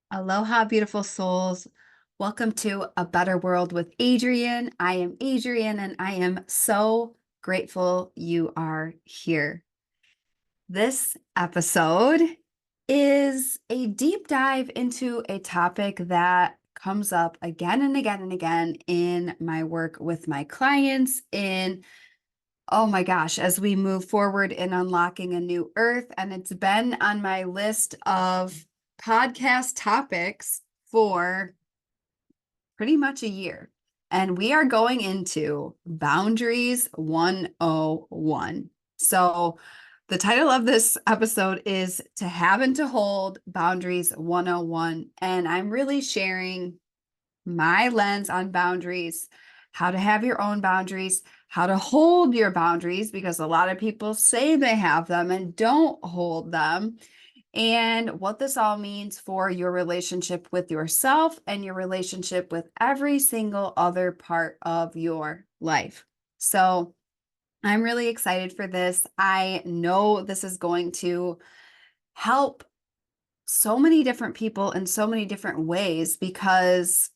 Aloha, beautiful souls. Welcome to A Better World with Adrienne. I am Adrienne, and I am so grateful you are here. This episode is a deep dive into a topic that comes up again and again and again in my work with my clients oh my gosh, as we move forward in unlocking a new earth. And it's been on my list of podcast topics for pretty much a year. And we are going into Boundaries 101. So, the title of this episode is To Have and to Hold Boundaries 101. And I'm really sharing my lens on boundaries, how to have your own boundaries, how to hold your boundaries, because a lot of people say they have them and don't hold them, and what this all means for your relationship with yourself and your relationship with every single other part of your life. So, I'm really excited for this. I know this is going to help so many different people in so many different ways because,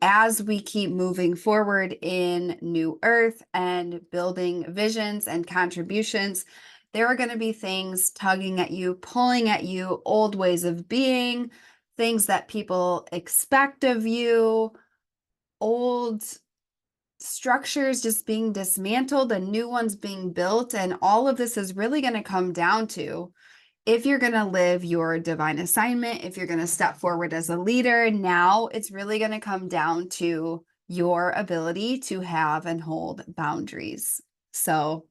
as we keep moving forward in New Earth and building visions and contributions, there are going to be things tugging at you, pulling at you, old ways of being, things that people expect of you, old structures just being dismantled and new ones being built. And all of this is really going to come down to if you're going to live your divine assignment, if you're going to step forward as a leader. Now it's really going to come down to your ability to have and hold boundaries. So,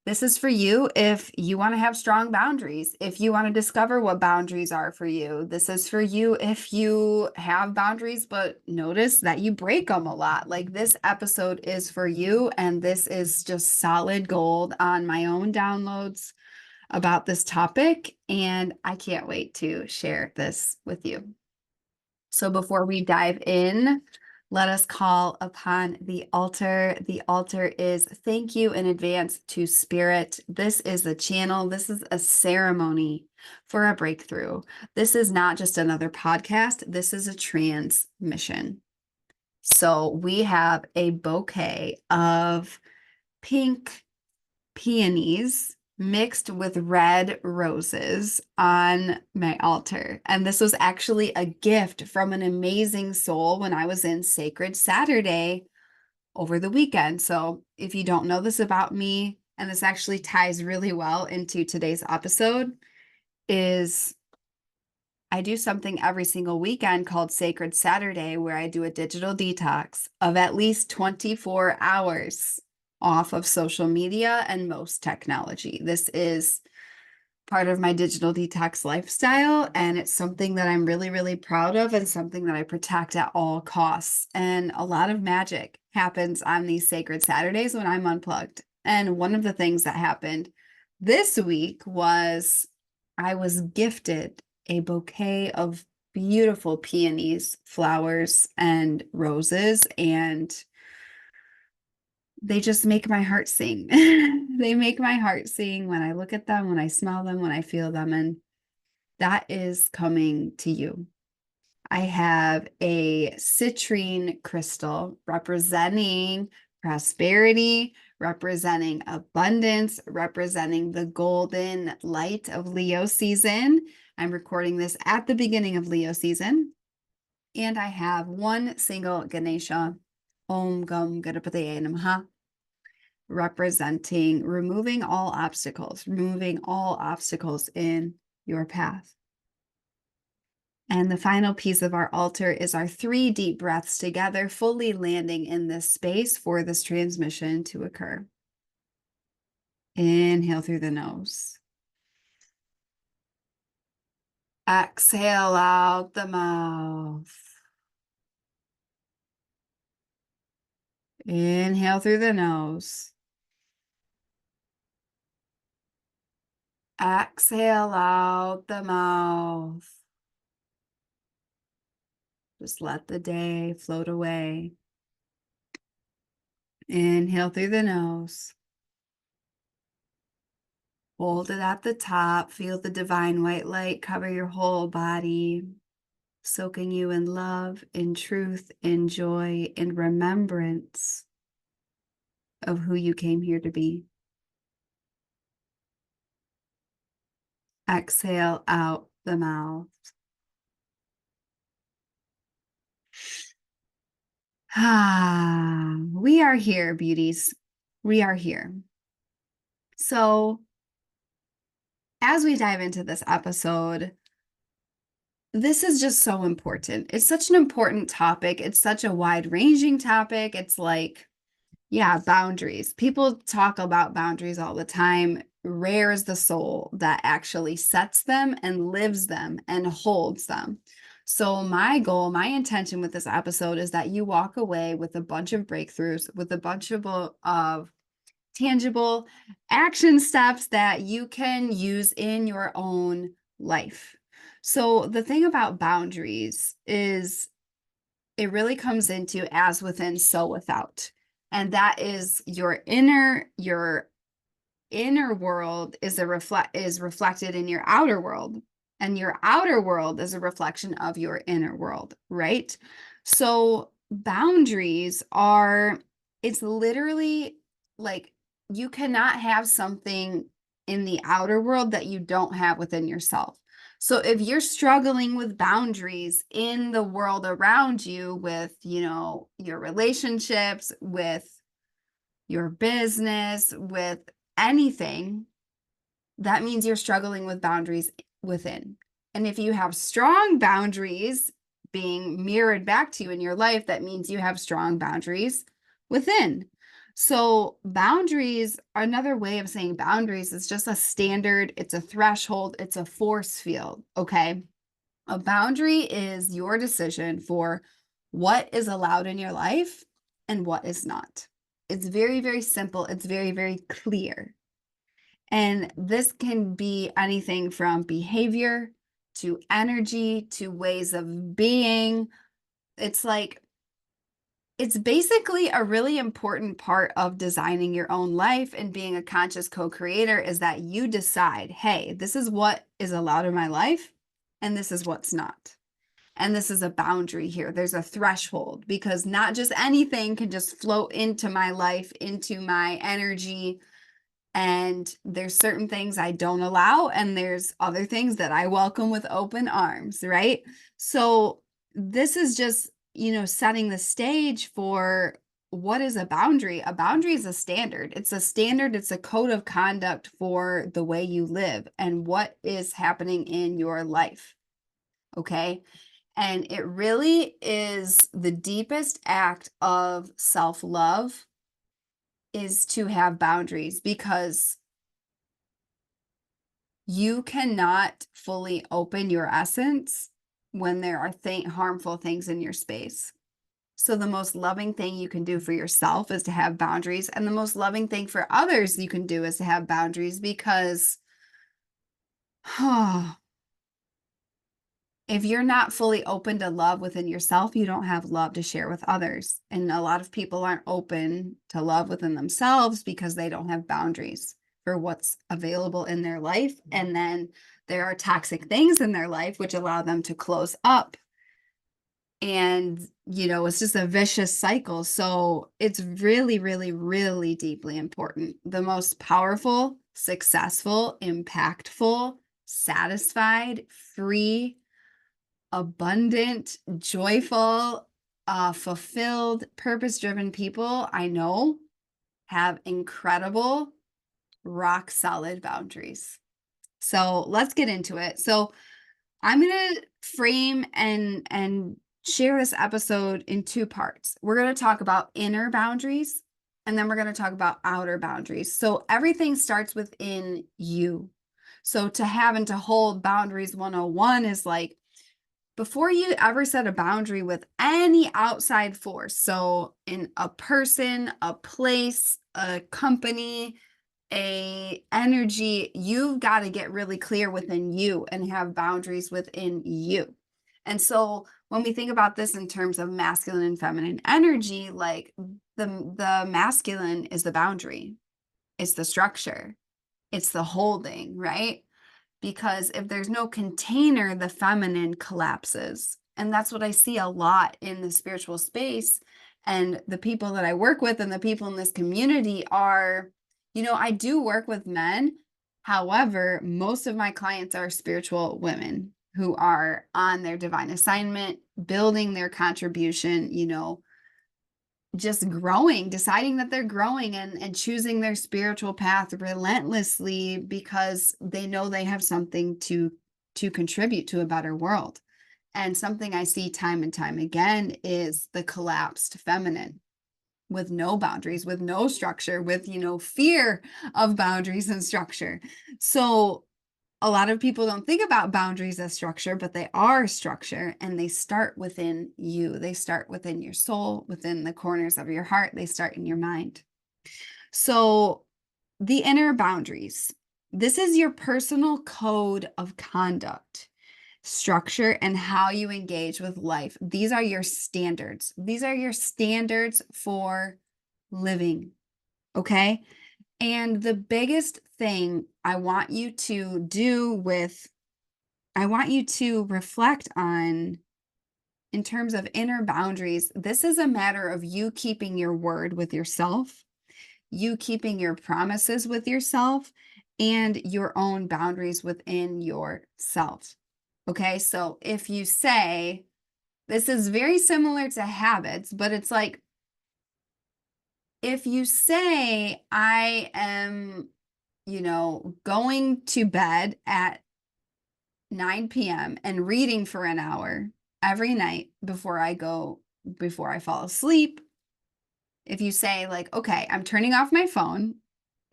this is for you if you want to have strong boundaries, if you want to discover what boundaries are for you. This is for you if you have boundaries, but notice that you break them a lot. Like, this episode is for you, and this is just solid gold on my own downloads about this topic, and I can't wait to share this with you. So before we dive in, let us call upon the altar. The altar is thank you in advance to Spirit. This is a channel. This is a ceremony for a breakthrough. This is not just another podcast. This is a transmission. So we have a bouquet of pink peonies mixed with red roses on my altar. And this was actually a gift from an amazing soul when I was in Sacred Saturday over the weekend. So if you don't know this about me, and this actually ties really well into today's episode, is I do something every single weekend called Sacred Saturday, where I do a digital detox of at least 24 hours off of social media and most technology. This is part of my digital detox lifestyle, and it's something that I'm really, really proud of and something that I protect at all costs. And a lot of magic happens on these Sacred Saturdays when I'm unplugged. And one of the things that happened this week was I was gifted a bouquet of beautiful peonies, flowers, and roses, and they just make my heart sing. They make my heart sing when I look at them, when I smell them, when I feel them, and that is coming to you. I have a citrine crystal representing prosperity, representing abundance, representing the golden light of Leo season. I'm recording this at the beginning of Leo season. And I have one single Ganesha, Om Gam Ganapataye Namaha, representing removing all obstacles in your path. And the final piece of our altar is our 3 deep breaths together, fully landing in this space for this transmission to occur. Inhale through the nose. Exhale out the mouth. Inhale through the nose. Exhale out the mouth. Just let the day float away. Inhale through the nose. Hold it at the top. Feel the divine white light cover your whole body, soaking you in love, in truth, in joy, in remembrance of who you came here to be. Exhale out the mouth. We are here, beauties. We are here. So, as we dive into this episode, this is just so important. It's such an important topic. It's such a wide-ranging topic. It's like, yeah, boundaries. People talk about boundaries all the time. Rare is the soul that actually sets them and lives them and holds them. So my goal, my intention with this episode is that you walk away with a bunch of breakthroughs, with a bunch of tangible action steps that you can use in your own life. So the thing about boundaries is it really comes into as within, so without. And that is your inner world is reflected in your outer world, and your outer world is a reflection of your inner world, right? So boundaries are, it's literally like you cannot have something in the outer world that you don't have within yourself. So if you're struggling with boundaries in the world around you, with, your relationships, with your business, with anything, that means you're struggling with boundaries within. And if you have strong boundaries being mirrored back to you in your life, that means you have strong boundaries within. So boundaries, another way of saying boundaries, is just a standard, it's a threshold, it's a force field, okay? A boundary is your decision for what is allowed in your life and what is not. It's very, very simple. It's very, very clear. And this can be anything from behavior to energy to ways of being. It's like, it's basically a really important part of designing your own life and being a conscious co-creator, is that you decide, hey, this is what is allowed in my life and this is what's not. And this is a boundary here. There's a threshold, because not just anything can just float into my life, into my energy. And there's certain things I don't allow, and there's other things that I welcome with open arms, right? So this is just, setting the stage for what is a boundary. A boundary is a standard. It's a standard. It's a code of conduct for the way you live and what is happening in your life. Okay. And it really is the deepest act of self-love, is to have boundaries, because you cannot fully open your essence when there are harmful things in your space. So the most loving thing you can do for yourself is to have boundaries, and the most loving thing for others you can do is to have boundaries, because if you're not fully open to love within yourself, you don't have love to share with others. And a lot of people aren't open to love within themselves because they don't have boundaries for what's available in their life. And then there are toxic things in their life which allow them to close up. And, it's just a vicious cycle. So it's really, really, really deeply important. The most powerful, successful, impactful, satisfied, free, abundant, joyful, fulfilled, purpose-driven people I know have incredible, rock solid boundaries. So let's get into it. So I'm going to frame and share this episode in two parts. We're going to talk about inner boundaries, and then we're going to talk about outer boundaries. So everything starts within you. So to have and to hold boundaries 101 is like, before you ever set a boundary with any outside force, so in a person, a place, a company, a energy, you've got to get really clear within you and have boundaries within you. And so when we think about this in terms of masculine and feminine energy, like the masculine is the boundary, it's the structure. It's the holding, right? Because if there's no container, the feminine collapses. And that's what I see a lot in the spiritual space. And the people that I work with and the people in this community are, I do work with men. However, most of my clients are spiritual women who are on their divine assignment, building their contribution, just growing, deciding that they're growing and choosing their spiritual path relentlessly because they know they have something to contribute to a better world. And something I see time and time again is the collapsed feminine with no boundaries, with no structure, with, fear of boundaries and structure. So a lot of people don't think about boundaries as structure, but they are structure, and they start within you. They start within your soul, within the corners of your heart. They start in your mind. So the inner boundaries. This is your personal code of conduct, structure, and how you engage with life. These are your standards. These are your standards for living. Okay. And the biggest thing I want you to I want you to reflect on in terms of inner boundaries. This is a matter of you keeping your word with yourself, you keeping your promises with yourself, and your own boundaries within yourself. Okay. So if you say, this is very similar to habits, but it's like, if you say, I am, going to bed at 9 p.m. and reading for an hour every night before I fall asleep. If you say, like, okay, I'm turning off my phone,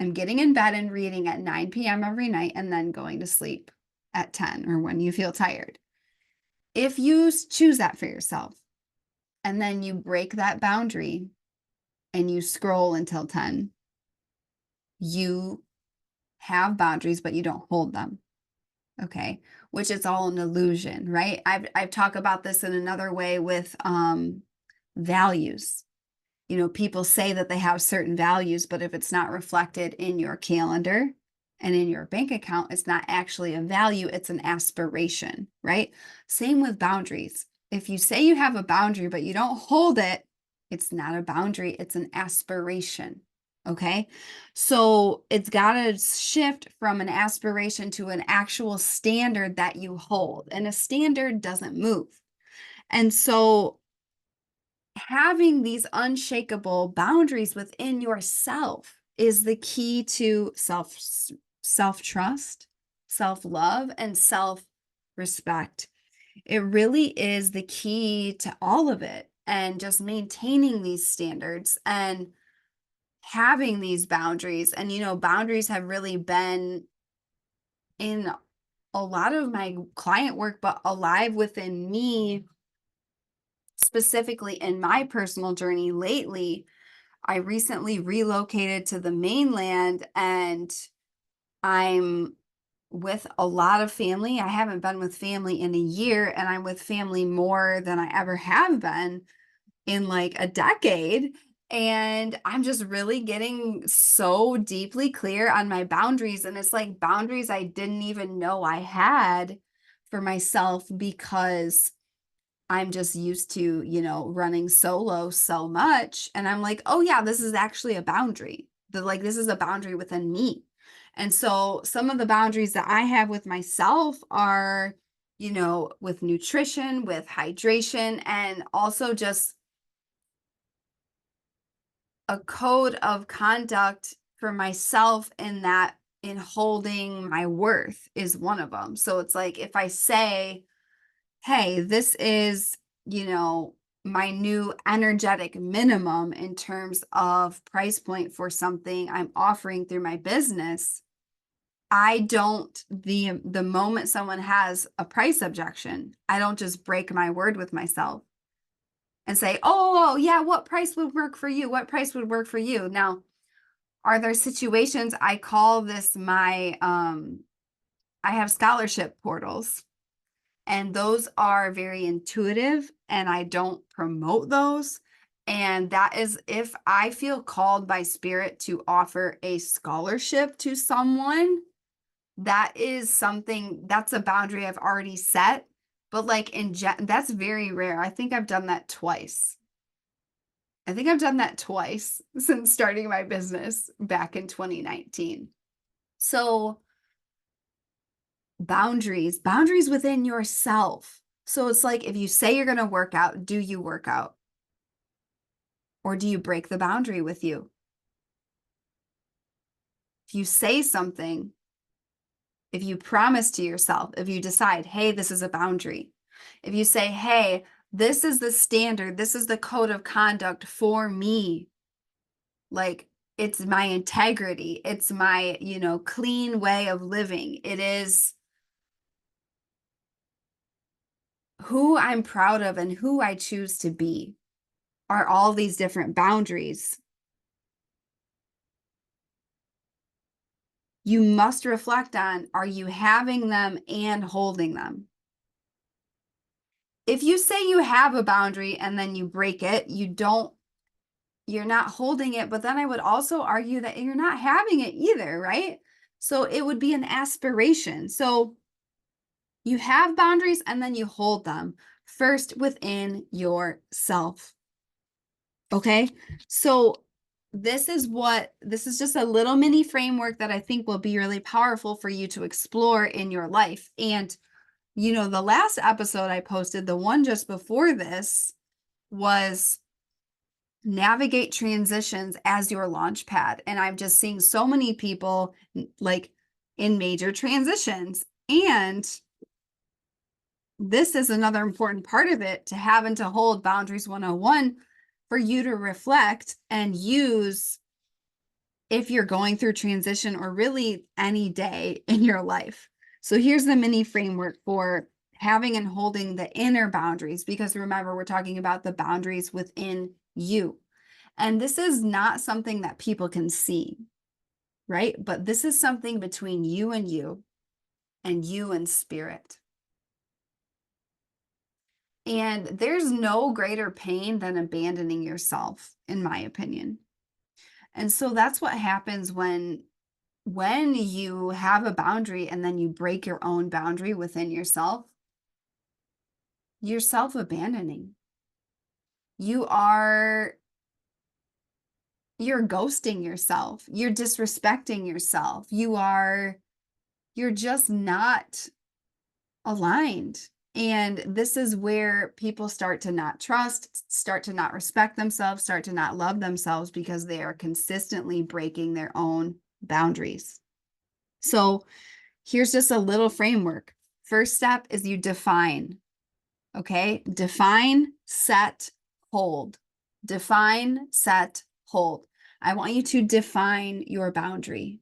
I'm getting in bed and reading at 9 p.m. every night, and then going to sleep at 10 or when you feel tired. If you choose that for yourself and then you break that boundary and you scroll until 10, you have boundaries, but you don't hold them. Okay, which is all an illusion, right? I've talked about this in another way with values. People say that they have certain values, but if it's not reflected in your calendar and in your bank account, it's not actually a value, it's an aspiration, right? Same with boundaries. If you say you have a boundary, but you don't hold it, it's not a boundary, it's an aspiration. Okay. So it's got to shift from an aspiration to an actual standard that you hold, and a standard doesn't move. And so having these unshakable boundaries within yourself is the key to self-trust, self-love, and self-respect. It really is the key to all of it, and just maintaining these standards and having these boundaries. And boundaries have really been in a lot of my client work, but alive within me, specifically in my personal journey lately. I recently relocated to the mainland, and I'm with a lot of family. I haven't been with family in a year, and I'm with family more than I ever have been in like a decade. And I'm just really getting so deeply clear on my boundaries. And it's like boundaries I didn't even know I had for myself, because I'm just used to, running solo so much. And I'm like, oh yeah, this is actually a boundary. This is a boundary within me. And so some of the boundaries that I have with myself are, with nutrition, with hydration, and also just a code of conduct for myself, in holding my worth is one of them. So it's like, if I say, hey, this is, my new energetic minimum in terms of price point for something I'm offering through my business, I don't, the moment someone has a price objection, I don't just break my word with myself and say, oh yeah, what price would work for you? What price would work for you? Now, are there situations, I call this I have scholarship portals, and those are very intuitive, and I don't promote those. And that is if I feel called by spirit to offer a scholarship to someone, that is something that's a boundary I've already set. But like that's very rare. I think I've done that twice. I think I've done that twice since starting my business back in 2019. So boundaries within yourself. So it's like if you say you're going to work out, do you work out? Or do you break the boundary with you? If you say something, if you promise to yourself, if you decide, hey, this is a boundary, if you say, hey, this is the standard, this is the code of conduct for me, like it's my integrity, it's my, clean way of living, it is who I'm proud of and who I choose to be, are all these different boundaries. You must reflect on, are you having them and holding them? If you say you have a boundary and then you break it, you're not holding it, but then I would also argue that you're not having it either, right? So it would be an aspiration. So you have boundaries and then you hold them first within yourself. Okay. So this is just a little mini framework that I think will be really powerful for you to explore in your life. And, the last episode I posted, the one just before this, was navigate transitions as your launch pad. And I'm just seeing so many people like in major transitions. And this is another important part of it, to have and to hold boundaries 101 for you to reflect and use if you're going through transition or really any day in your life. So here's the mini framework for having and holding the inner boundaries, because remember, we're talking about the boundaries within you. And this is not something that people can see, right? But this is something between you and you and spirit. And there's no greater pain than abandoning yourself, in my opinion. And so that's what happens when you have a boundary and then you break your own boundary within yourself. You're self-abandoning. You're ghosting yourself. You're disrespecting yourself. You're just not aligned. And this is where people start to not trust, start to not respect themselves, start to not love themselves, because they are consistently breaking their own boundaries. So here's just a little framework. First step is you define. Okay? Define, set, hold. Define, set, hold. I want you to define your boundary.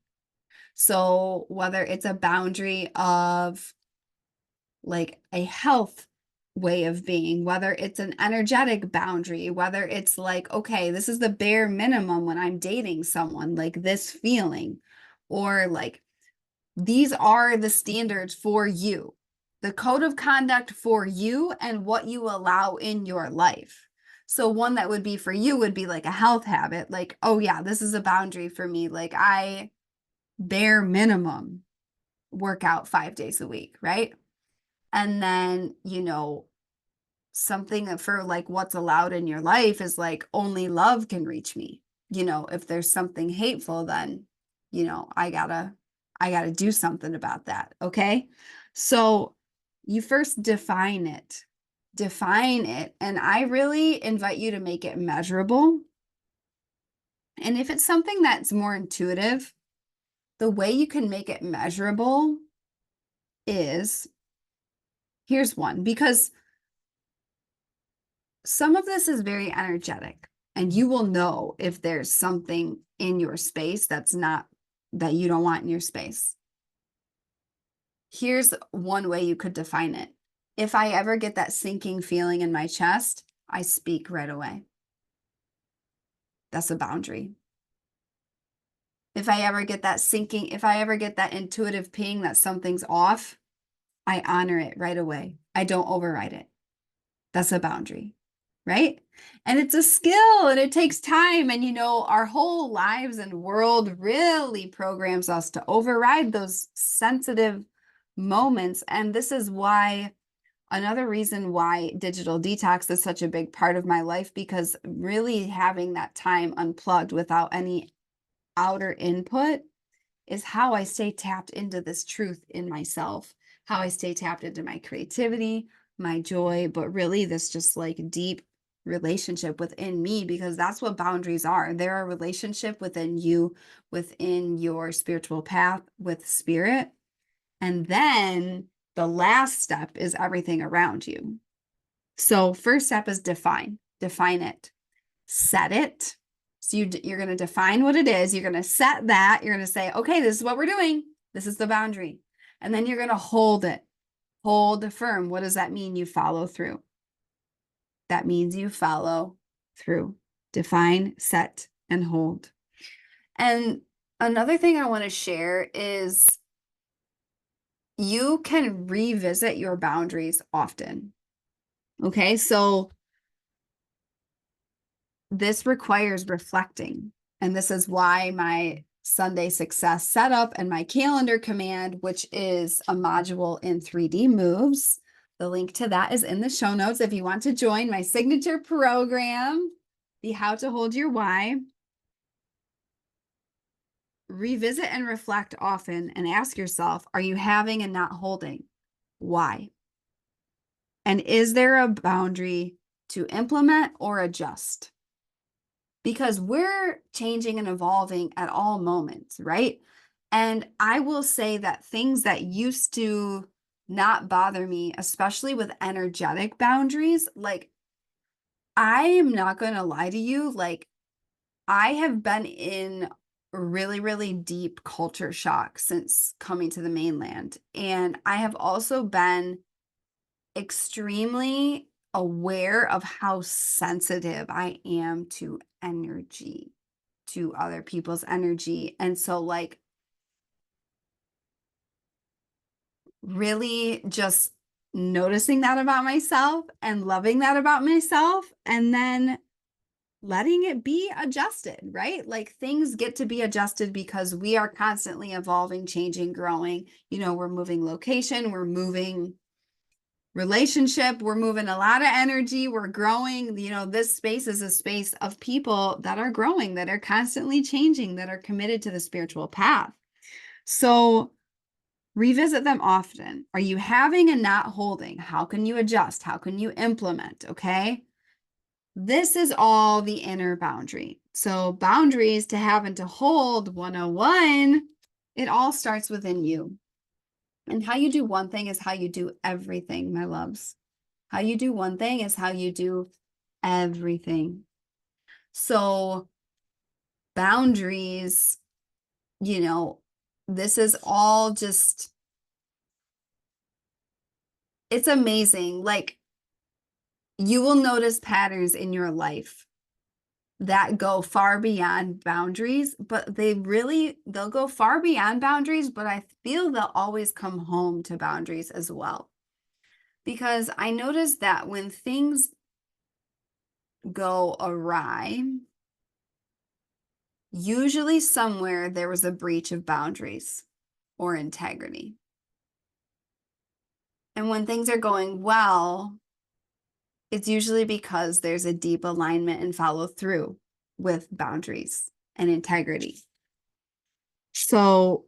So whether it's a boundary of like a health way of being, whether it's an energetic boundary, whether it's like, okay, this is the bare minimum when I'm dating someone, like this feeling, or like, these are the standards for you, the code of conduct for you and what you allow in your life. So one that would be for you would be like a health habit, like, oh yeah, this is a boundary for me. Like I bare minimum work out 5 days a week, right? And then, something for like what's allowed in your life is like only love can reach me. If there's something hateful, then, I gotta do something about that. Okay. So you first define it. And I really invite you to make it measurable. And if it's something that's more intuitive, the way you can make it measurable is, here's one, because some of this is very energetic, and you will know if there's something in your space that you don't want in your space. Here's one way you could define it. If I ever get that sinking feeling in my chest, I speak right away. That's a boundary. If I ever get that intuitive ping that something's off, I honor it right away. I don't override it. That's a boundary. right? And it's a skill and it takes time. And, our whole lives and world really programs us to override those sensitive moments. And this is why another reason why digital detox is such a big part of my life, because really having that time unplugged without any outer input is how I stay tapped into this truth in myself, how I stay tapped into my creativity, my joy, but really this just like deep relationship within me, because that's what boundaries are. They're a relationship within you, within your spiritual path with spirit. And then the last step is everything around you. So first step is define it, set it. So you're going to define what it is. You're going to set that. You're going to say, okay, this is what we're doing. This is the boundary. And then you're going to hold it, hold firm. What does that mean? You follow through. That means you follow through. Define, set, and hold. And another thing I want to share is you can revisit your boundaries often. Okay, so this requires reflecting. And this is why my Sunday success setup and my calendar command, which is a module in 3D moves. The link to that is in the show notes if you want to join my signature program, the How to Hold Your Why. Revisit and reflect often and ask yourself, are you having and not holding? Why? And is there a boundary to implement or adjust? Because we're changing and evolving at all moments, right? And I will say that things that used to not bother me, especially with energetic boundaries, like I am not going to lie to you, like I have been in really, really deep culture shock since coming to the mainland. And I have also been extremely aware of how sensitive I am to energy, to other people's energy. And so, like, really just noticing that about myself and loving that about myself, and then letting it be adjusted, right? Like things get to be adjusted because we are constantly evolving, changing, growing. We're moving location, we're moving relationship, we're moving a lot of energy, we're growing. This space is a space of people that are growing, that are constantly changing, that are committed to the spiritual path. So revisit them often. Are you having and not holding? How can you adjust? How can you implement? Okay. This is all the inner boundary. So boundaries to have and to hold 101, it all starts within you. And how you do one thing is how you do everything, my loves. How you do one thing is how you do everything. So boundaries, this is all just, it's amazing. Like you will notice patterns in your life that go far beyond boundaries, but they'll go far beyond boundaries, but I feel they'll always come home to boundaries as well. Because I noticed that when things go awry, usually somewhere there was a breach of boundaries or integrity. And when things are going well, it's usually because there's a deep alignment and follow through with boundaries and integrity. So,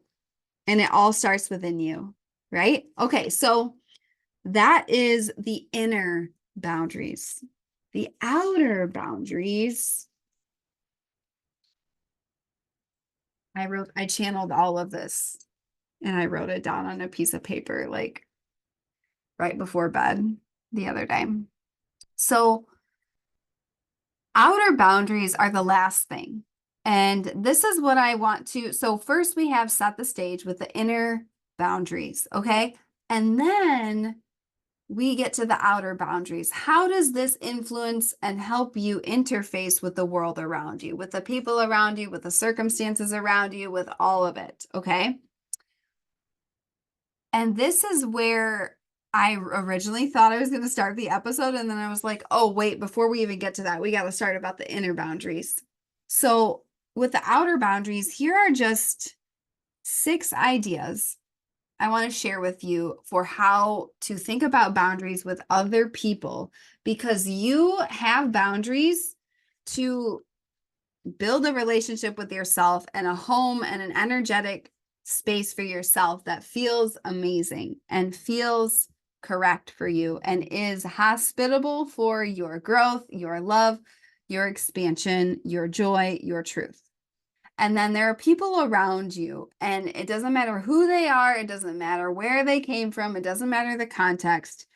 and it all starts within you, right? Okay, so that is the inner boundaries. The outer boundaries, I channeled all of this and I wrote it down on a piece of paper, like right before bed the other day. So outer boundaries are the last thing. And this is what I want to, so first we have set the stage with the inner boundaries, okay? And then we get to the outer boundaries. How does this influence and help you interface with the world around you, with the people around you, with the circumstances around you, with all of it, okay? And this is where I originally thought I was going to start the episode, and then I was like, oh, wait, before we even get to that, we got to start about the inner boundaries. So, with the outer boundaries, here are just 6 ideas I want to share with you for how to think about boundaries with other people, because you have boundaries to build a relationship with yourself and a home and an energetic space for yourself that feels amazing and feels correct for you and is hospitable for your growth, your love, your expansion, your joy, your truth. And then there are people around you, and it doesn't matter who they are, it doesn't matter where they came from, it doesn't matter the context.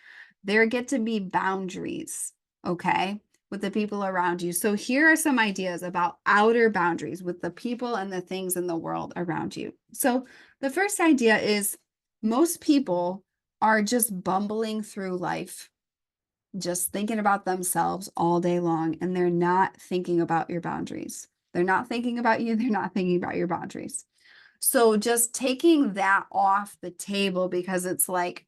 There get to be boundaries, okay, with the people around you. So here are some ideas about outer boundaries with the people and the things in the world around you. So the first idea is most people are just bumbling through life, just thinking about themselves all day long, and they're not thinking about your boundaries. They're not thinking about you. They're not thinking about your boundaries. So just taking that off the table, because it's like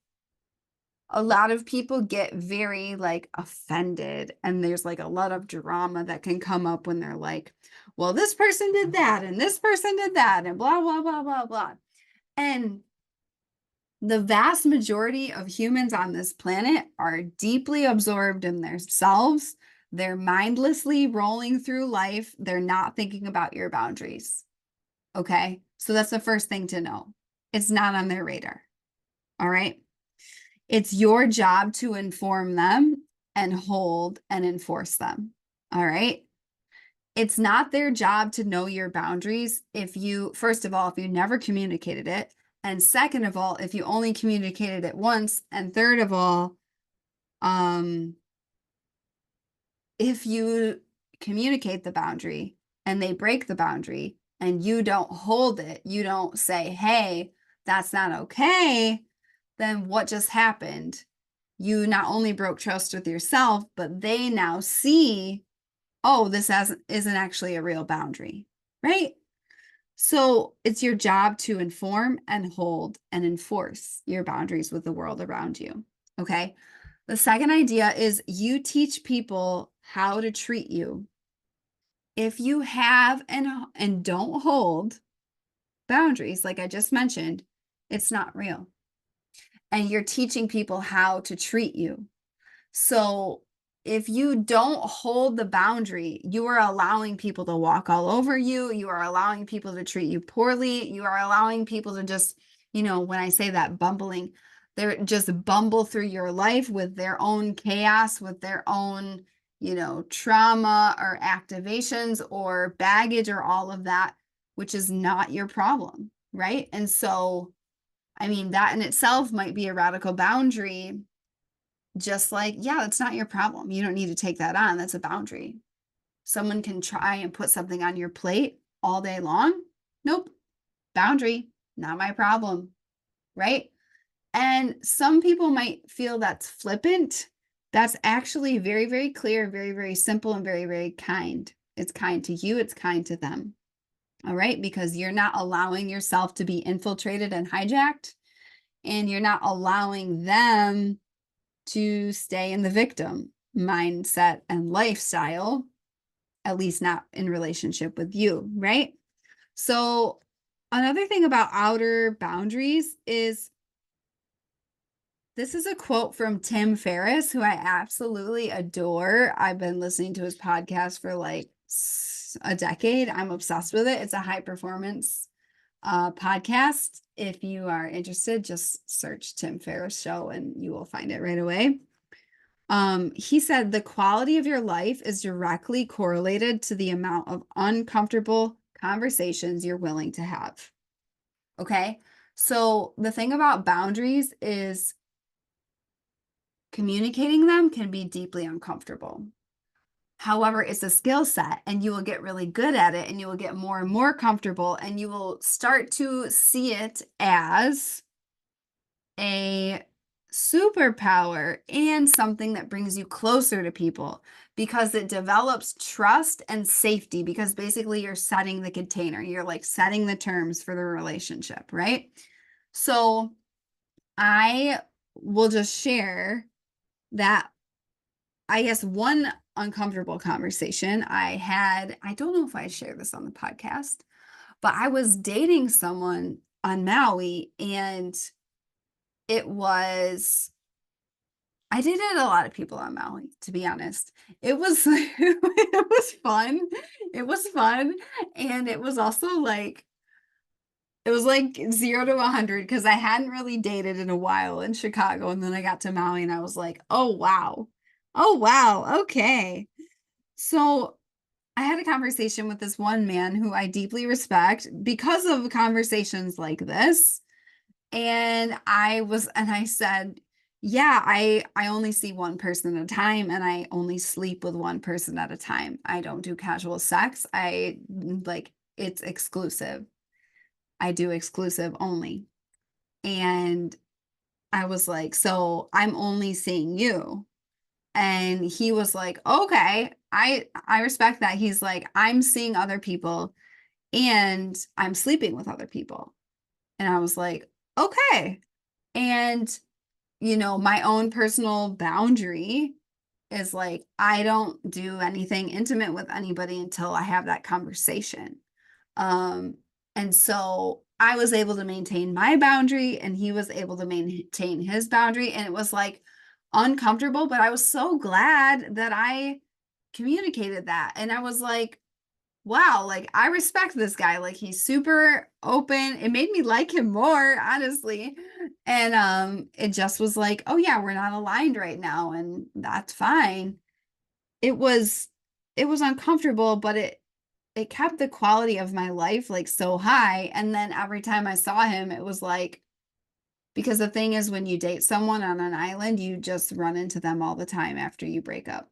a lot of people get very like offended, and there's like a lot of drama that can come up when they're like, well, this person did that and this person did that and blah, blah, blah, blah, blah. And the vast majority of humans on this planet are deeply absorbed in themselves. They're mindlessly rolling through life. They're not thinking about your boundaries. Okay. So that's the first thing to know. It's not on their radar. All right. It's your job to inform them and hold and enforce them. All right. It's not their job to know your boundaries if you, first of all, if you never communicated it. And second of all, if you only communicated it once. And third of all, if you communicate the boundary and they break the boundary and you don't hold it, you don't say, hey, that's not okay, then what just happened? You not only broke trust with yourself, but they now see, oh, this isn't actually a real boundary, right? So it's your job to inform and hold and enforce your boundaries with the world around you. Okay. The second idea is you teach people how to treat you. If you have and don't hold boundaries, like I just mentioned, it's not real. And you're teaching people how to treat you. So if you don't hold the boundary, you are allowing people to walk all over you. You are allowing people to treat you poorly. You are allowing people to just, when I say that bumbling, they're just bumble through your life with their own chaos, with their own, trauma or activations or baggage or all of that, which is not your problem, right? And so, I mean, that in itself might be a radical boundary. Just like, yeah, it's not your problem. You don't need to take that on. That's a boundary. Someone can try and put something on your plate all day long. Nope. Boundary, not my problem. Right? And some people might feel that's flippant. That's actually very, very clear, very, very simple, and very, very kind. It's kind to you, it's kind to them. All right? Because you're not allowing yourself to be infiltrated and hijacked, and you're not allowing them to stay in the victim mindset and lifestyle, at least not in relationship with you, right? So another thing about outer boundaries is, this is a quote from Tim Ferriss, who I absolutely adore. I've been listening to his podcast for like a decade. I'm obsessed with it. It's a high performance podcast. If you are interested, just search Tim Ferriss show and you will find it right away. He said the quality of your life is directly correlated to the amount of uncomfortable conversations you're willing to have. Okay. So the thing about boundaries is communicating them can be deeply uncomfortable. However, it's a skill set, and you will get really good at it, and you will get more and more comfortable, and you will start to see it as a superpower and something that brings you closer to people, because it develops trust and safety, because basically you're setting the container, you're like setting the terms for the relationship, right? So I will just share that, I guess, one uncomfortable conversation I had. I don't know if I shared this on the podcast, but I was dating someone on Maui, and it was, I dated a lot of people on Maui, to be honest. It was it was fun. It was fun. And it was also like, it was like 0 to 100 because I hadn't really dated in a while in Chicago. And then I got to Maui and I was like, oh, wow. Oh, wow. Okay. So I had a conversation with this one man who I deeply respect because of conversations like this. And I said, yeah, I only see one person at a time, and I only sleep with one person at a time. I don't do casual sex. I like, it's exclusive. I do exclusive only. And I was like, so I'm only seeing you. And he was like, okay, I respect that. He's like, I'm seeing other people and I'm sleeping with other people. And I was like, okay. And my own personal boundary is like, I don't do anything intimate with anybody until I have that conversation. Um, and so I was able to maintain my boundary and he was able to maintain his boundary. And it was like uncomfortable, but I was so glad that I communicated that. And I was like, wow, like I respect this guy. Like he's super open. It made me like him more, honestly. And it just was like, oh yeah, we're not aligned right now, and that's fine. It was it was uncomfortable, but it kept the quality of my life like so high. And then every time I saw him, it was like, because the thing is, when you date someone on an island, you just run into them all the time after you break up.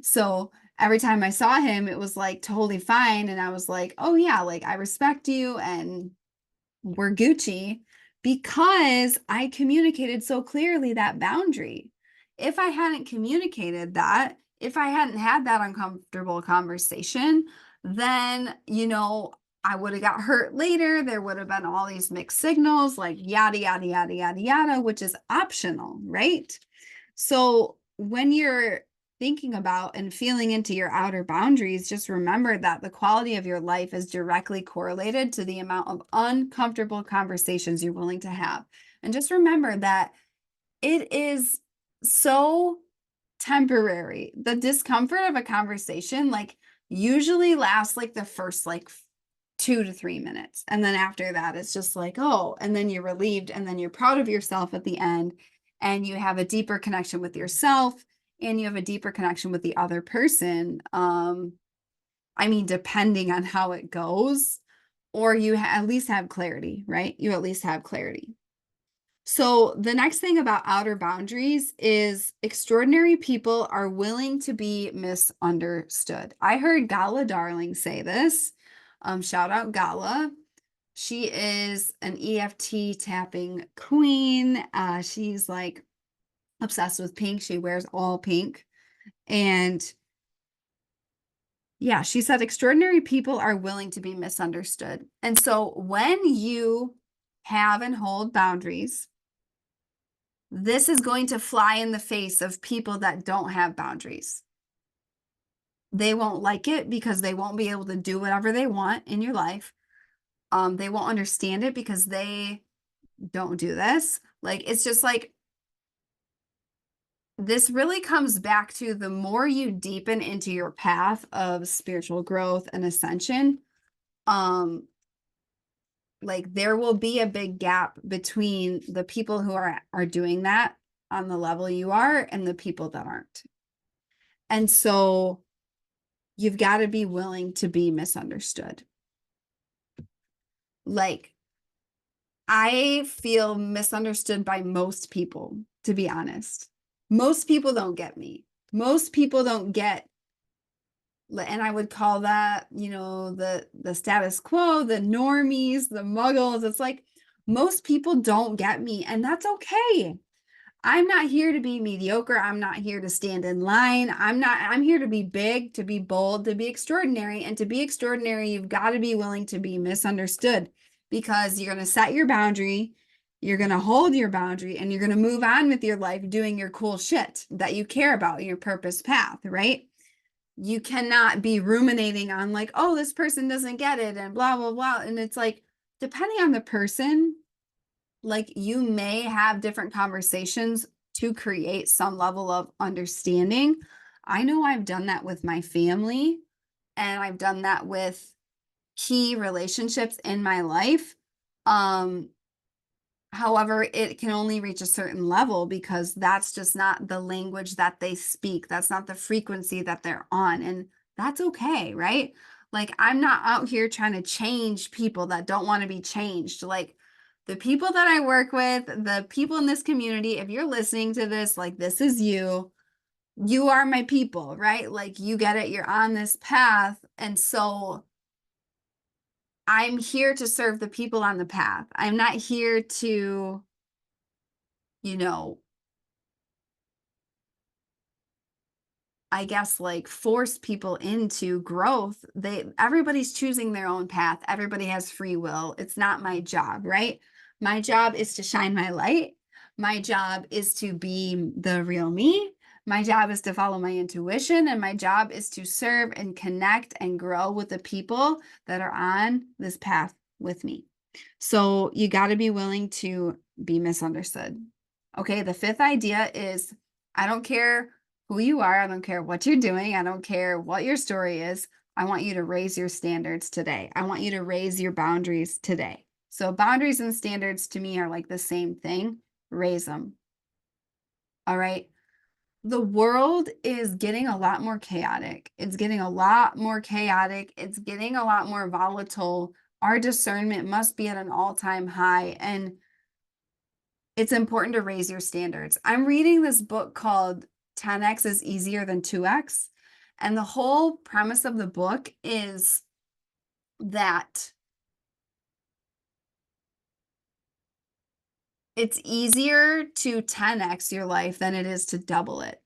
So every time I saw him, it was like totally fine. And I was like, oh, yeah, like I respect you and we're Gucci because I communicated so clearly that boundary. If I hadn't communicated that, if I hadn't had that uncomfortable conversation, then, I would have got hurt later. There would have been all these mixed signals, like yada, yada, yada, yada, yada, which is optional, right? So when you're thinking about and feeling into your outer boundaries, just remember that the quality of your life is directly correlated to the amount of uncomfortable conversations you're willing to have. And just remember that it is so temporary. The discomfort of a conversation, like, usually lasts like the first like 2 to 3 minutes. And then after that, it's just like, oh, and then you're relieved and then you're proud of yourself at the end, and you have a deeper connection with yourself and you have a deeper connection with the other person. I mean, depending on how it goes, or you at least have clarity, right? You at least have clarity. So the next thing about outer boundaries is extraordinary people are willing to be misunderstood. I heard Gala Darling say this. Shout out Gala. She is an EFT tapping queen. She's like obsessed with pink. She wears all pink. And yeah, she said extraordinary people are willing to be misunderstood. And so when you have and hold boundaries, this is going to fly in the face of people that don't have boundaries. They won't like it because they won't be able to do whatever they want in your life. They won't understand it because they don't do this. Like, it's just like, this really comes back to the more you deepen into your path of spiritual growth and ascension, like there will be a big gap between the people who are doing that on the level you are and the people that aren't. And so you've got to be willing to be misunderstood. Like, I feel misunderstood by most people, to be honest. Most people don't get me. Most people don't get, and I would call that, the status quo, the normies, the muggles. It's like most people don't get me, and that's okay. I'm not here to be mediocre. I'm not here to stand in line. I'm here to be big, to be bold, to be extraordinary. And to be extraordinary, you've got to be willing to be misunderstood, because you're going to set your boundary. You're going to hold your boundary and you're going to move on with your life doing your cool shit that you care about, your purpose path, right? You cannot be ruminating on like, oh, this person doesn't get it and blah, blah, blah. And it's like, depending on the person, like you may have different conversations to create some level of understanding. I know I've done that with my family and I've done that with key relationships in my life. However, it can only reach a certain level because that's just not the language that they speak. That's not the frequency that they're on. And that's okay, right? Like, I'm not out here trying to change people that don't want to be changed. Like, the people that I work with, the people in this community, if you're listening to this, like, this is you. You are my people, right? Like, you get it. You're on this path. And so I'm here to serve the people on the path. I'm not here to, you know, I guess like force people into growth. Everybody's choosing their own path. Everybody has free will. It's not my job, right? My job is to shine my light. My job is to be the real me. My job is to follow my intuition, and my job is to serve and connect and grow with the people that are on this path with me. So you got to be willing to be misunderstood. Okay, the fifth idea is I don't care who you are. I don't care what you're doing. I don't care what your story is. I want you to raise your standards today. I want you to raise your boundaries today. So boundaries and standards to me are like the same thing. Raise them. All right. The world is getting a lot more chaotic. It's getting a lot more chaotic. It's getting a lot more volatile. Our discernment must be at an all-time high. And it's important to raise your standards. I'm reading this book called 10x is easier than 2x. And the whole premise of the book is that it's easier to 10x your life than it is to double it.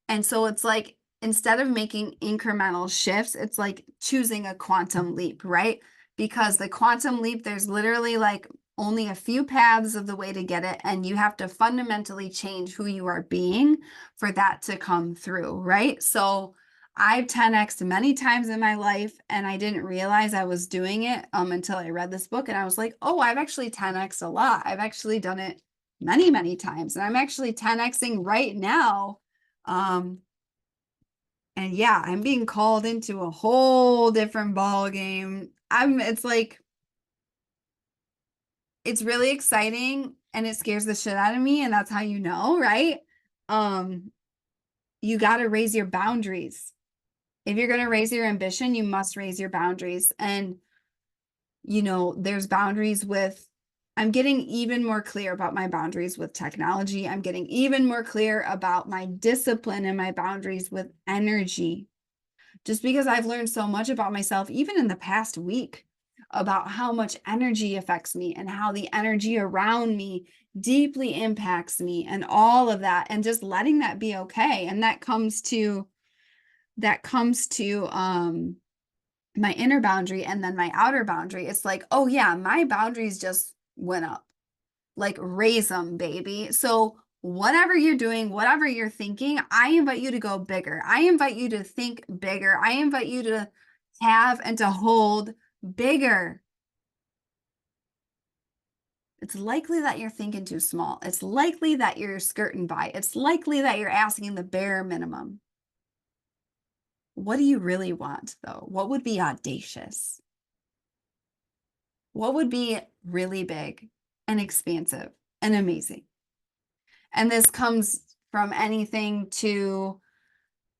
And so it's like, instead of making incremental shifts, it's like choosing a quantum leap, right? Because the quantum leap, there's literally like only a few paths of the way to get it. And you have to fundamentally change who you are being for that to come through, right? So I've 10x'd many times in my life and I didn't realize I was doing it until I read this book and I was like, oh, I've actually 10x'd a lot. I've actually done it many, many times. And I'm actually 10x'ing right now. And yeah, I'm being called into a whole different ball game. It's like, it's really exciting and it scares the shit out of me. And that's how you know, right? You got to raise your boundaries. If you're going to raise your ambition, you must raise your boundaries. And, there's boundaries with, I'm getting even more clear about my boundaries with technology. I'm getting even more clear about my discipline and my boundaries with energy. Just because I've learned so much about myself, even in the past week, about how much energy affects me and how the energy around me deeply impacts me and all of that, and just letting that be okay. And that comes to my inner boundary and then my outer boundary. It's like, oh yeah, my boundaries just went up. Like, raise them, baby. So whatever you're doing, whatever you're thinking, I invite you to go bigger. I invite you to think bigger. I invite you to have and to hold bigger. It's likely that you're thinking too small. It's likely that you're skirting by. It's likely that you're asking the bare minimum. What do you really want, though? What would be audacious? What would be really big and expansive and amazing? And this comes from anything to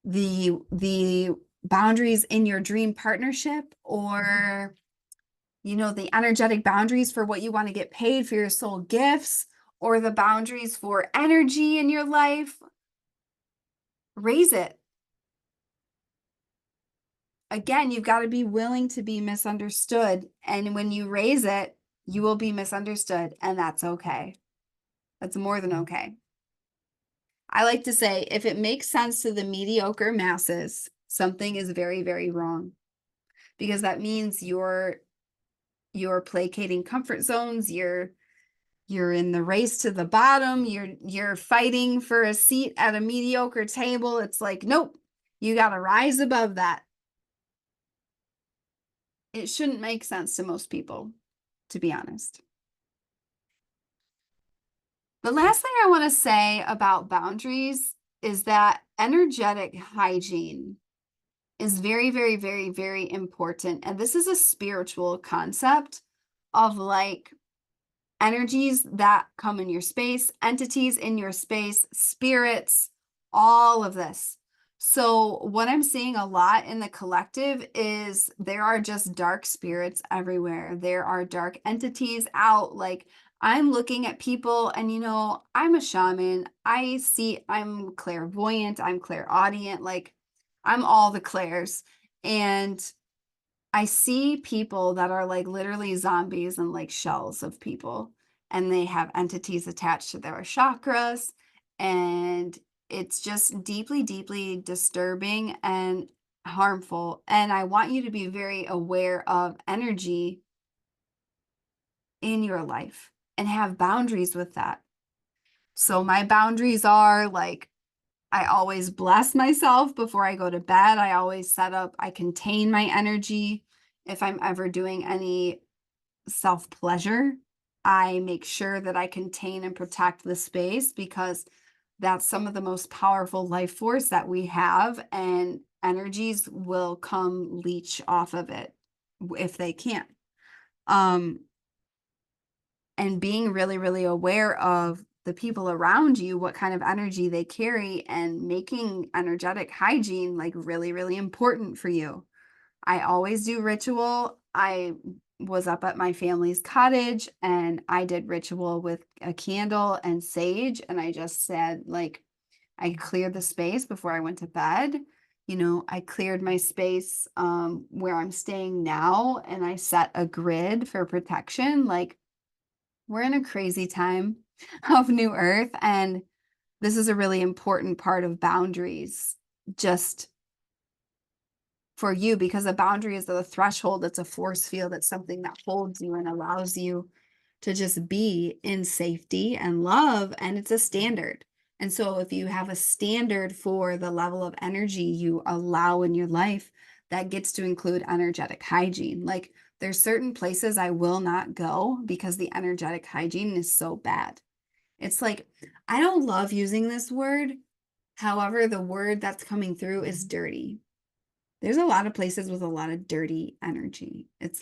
the boundaries in your dream partnership, or the energetic boundaries for what you want to get paid for your soul gifts, or the boundaries for energy in your life. Raise it. Again, you've got to be willing to be misunderstood, and when you raise it, you will be misunderstood, and that's okay. That's more than okay. I like to say, if it makes sense to the mediocre masses, something is very, very wrong, because that means you're placating comfort zones. you're in the race to the bottom, you're fighting for a seat at a mediocre table. It's like, nope, you got to rise above that. It shouldn't make sense to most people, to be honest. The last thing I want to say about boundaries is that energetic hygiene is very, very, very, very important. And this is a spiritual concept of like energies that come in your space, entities in your space, spirits, all of this. So, what I'm seeing a lot in the collective is there are just dark spirits everywhere. There are dark entities out. Like, I'm looking at people, and I'm a shaman. I'm clairvoyant, I'm clairaudient, like, I'm all the clairs. And I see people that are like literally zombies and like shells of people, and they have entities attached to their chakras. And it's just deeply, deeply disturbing and harmful. And I want you to be very aware of energy in your life and have boundaries with that. So, my boundaries are like, I always bless myself before I go to bed. I contain my energy. If I'm ever doing any self pleasure, I make sure that I contain and protect the space, because that's some of the most powerful life force that we have, and energies will come leech off of it if they can. Um, and being really, really aware of the people around you, what kind of energy they carry, and making energetic hygiene like really, really important for you. I always do ritual. I was up at my family's cottage and I did ritual with a candle and sage. And I just said, like, I cleared the space before I went to bed. I cleared my space where I'm staying now, and I set a grid for protection. Like, we're in a crazy time of new earth, and this is a really important part of boundaries, just for you, because a boundary is the threshold. It's a force field. It's something that holds you and allows you to just be in safety and love, and it's a standard. And so if you have a standard for the level of energy you allow in your life, that gets to include energetic hygiene. Like, there's certain places I will not go because the energetic hygiene is so bad. It's like, I don't love using this word. However, the word that's coming through is dirty. There's a lot of places with a lot of dirty energy. It's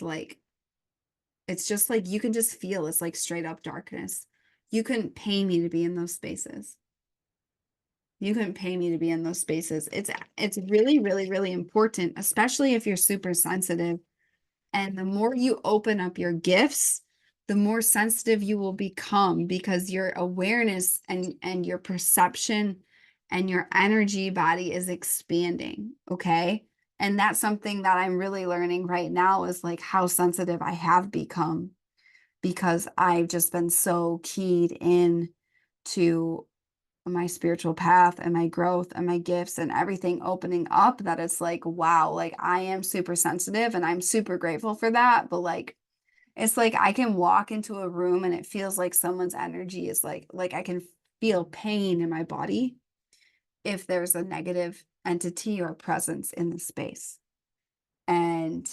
just like you can just feel it's like straight up darkness. You couldn't pay me to be in those spaces. You couldn't pay me to be in those spaces. It's really, really, really important, especially if you're super sensitive. And the more you open up your gifts, the more sensitive you will become, because your awareness and your perception and your energy body is expanding. Okay. And that's something that I'm really learning right now, is like how sensitive I have become, because I've just been so keyed in to my spiritual path and my growth and my gifts and everything opening up, that it's like, wow, like I am super sensitive and I'm super grateful for that. But like, it's like I can walk into a room and it feels like someone's energy is like I can feel pain in my body if there's a negative entity or presence in the space. And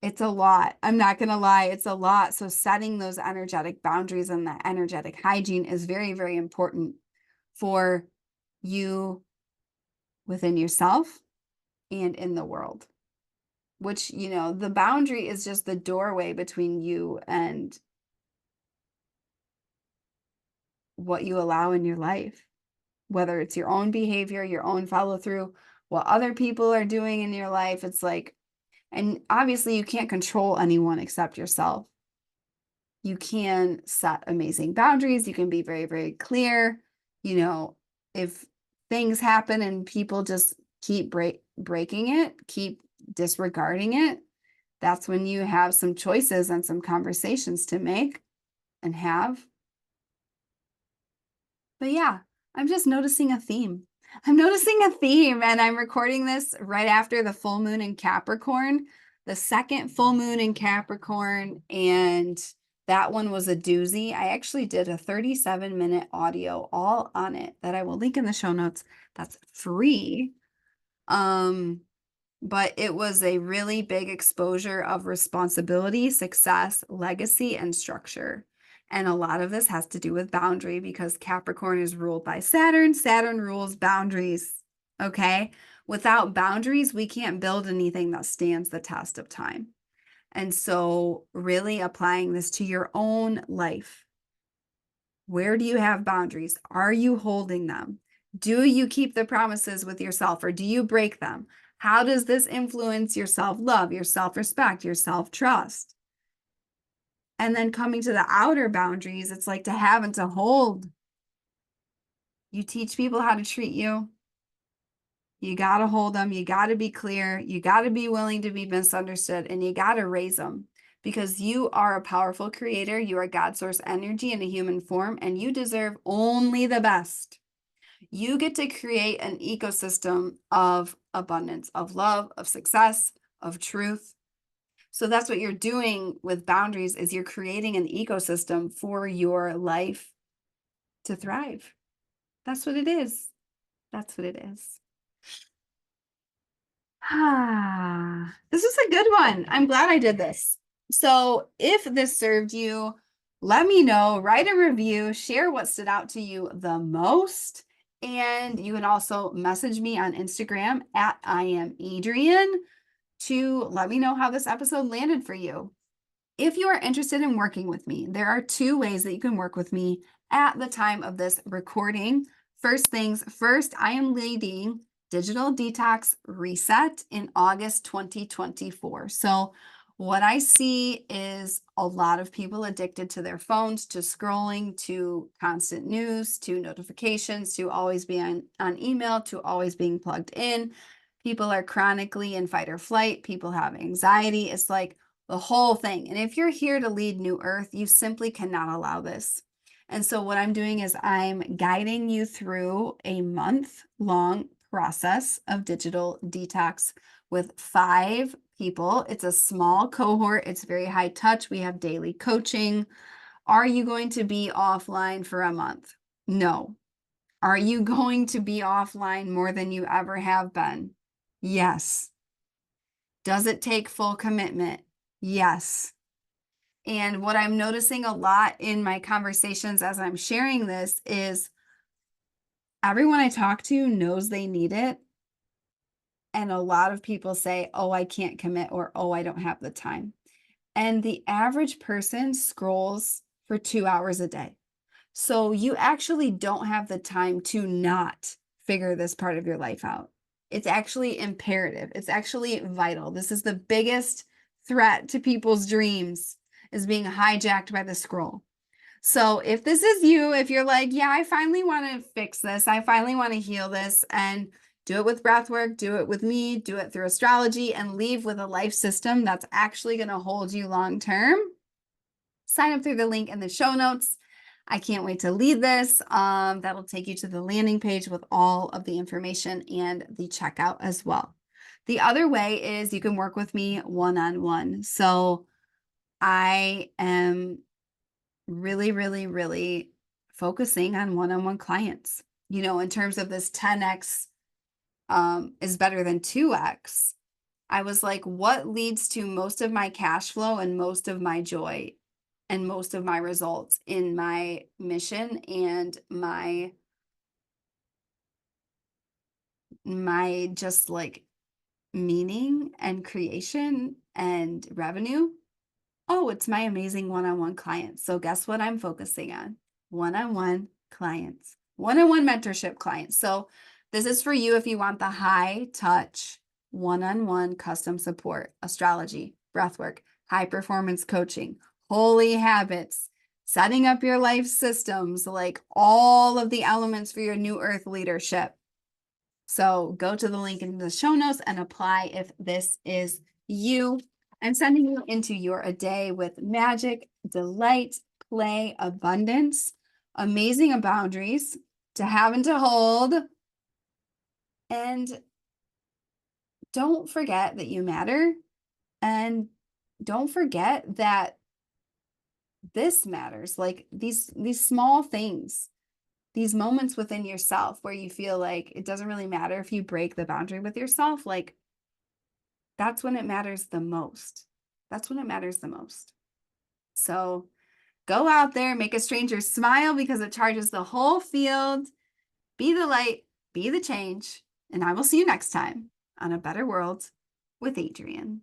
it's a lot. I'm not going to lie. It's a lot. So setting those energetic boundaries and that energetic hygiene is very, very important for you within yourself and in the world, which, the boundary is just the doorway between you and what you allow in your life, whether it's your own behavior, your own follow through, what other people are doing in your life. It's like, and obviously you can't control anyone except yourself. You can set amazing boundaries. You can be very, very clear. If things happen and people just keep breaking it, keep disregarding it, that's when you have some choices and some conversations to make and have. But yeah, I'm just noticing a theme. I'm noticing a theme, and I'm recording this right after the full moon in Capricorn, the second full moon in Capricorn. And That one was a doozy. I actually did a 37-minute audio all on it that I will link in the show notes. That's free. But it was a really big exposure of responsibility, success, legacy, and structure. And a lot of this has to do with boundary because Capricorn is ruled by Saturn. Saturn rules boundaries. Okay. Without boundaries, we can't build anything that stands the test of time. And so, really applying this to your own life. Where do you have boundaries? Are you holding them? Do you keep the promises with yourself or do you break them? How does this influence your self-love, your self-respect, your self-trust? And then coming to the outer boundaries, it's like to have and to hold. You teach people how to treat you. You got to hold them. You got to be clear. You got to be willing to be misunderstood, and you got to raise them because you are a powerful creator. You are God source energy in a human form, and you deserve only the best. You get to create an ecosystem of abundance, of love, of success, of truth. So that's what you're doing with boundaries is you're creating an ecosystem for your life to thrive. That's what it is. That's what it is. This is a good one. I'm glad I did this. So if this served you, let me know, write a review, share what stood out to you the most. And you can also message me on Instagram at I am Adrian to let me know how this episode landed for you. If you are interested in working with me, there are two ways that you can work with me at the time of this recording. First things first, I am leading Digital Detox Reset in August 2024. So what I see is a lot of people addicted to their phones, to scrolling, to constant news, to notifications, to always be on email, to always being plugged in. People are chronically in fight or flight. People have anxiety. It's like the whole thing. And if you're here to lead New Earth, you simply cannot allow this. And so what I'm doing is I'm guiding you through a month-long process of digital detox with 5 people. It's a small cohort. It's very high touch. We have daily coaching. Are you going to be offline for a month? No. Are you going to be offline more than you ever have been? Yes. Does it take full commitment? Yes. And what I'm noticing a lot in my conversations as I'm sharing this is everyone I talk to knows they need it. And a lot of people say, oh, I can't commit, or oh, I don't have the time. And the average person scrolls for 2 hours a day. So you actually don't have the time to not figure this part of your life out. It's actually imperative. It's actually vital. This is the biggest threat to people's dreams is being hijacked by the scroll. So if this is you, if you're like, yeah, I finally want to fix this, I finally want to heal this, and do it with breath work, do it with me, do it through astrology, and leave with a life system that's actually going to hold you long term, sign up through the link in the show notes. I can't wait to lead this. That'll take you to the landing page with all of the information and the checkout as well. The other way is you can work with me one-on-one. So I am really, really, really focusing on one-on-one clients. You know, in terms of this 10x is better than 2x. I was like, what leads to most of my cash flow and most of my joy and most of my results in my mission and my just like meaning and creation and revenue? Oh, it's my amazing one-on-one clients. So guess what I'm focusing on? One-on-one clients, one-on-one mentorship clients. So this is for you if you want the high touch, one-on-one custom support, astrology, breathwork, high performance coaching, holy habits, setting up your life systems, like all of the elements for your new earth leadership. So go to the link in the show notes and apply if this is you. I'm sending you into your a day with magic, delight, play, abundance, amazing boundaries to have and to hold. And don't forget that you matter. And don't forget that this matters. Like these small things, these moments within yourself where you feel like it doesn't really matter if you break the boundary with yourself, like that's when it matters the most. That's when it matters the most. So go out there, make a stranger smile because it charges the whole field. Be the light, be the change, and I will see you next time on A Better World with Adrian.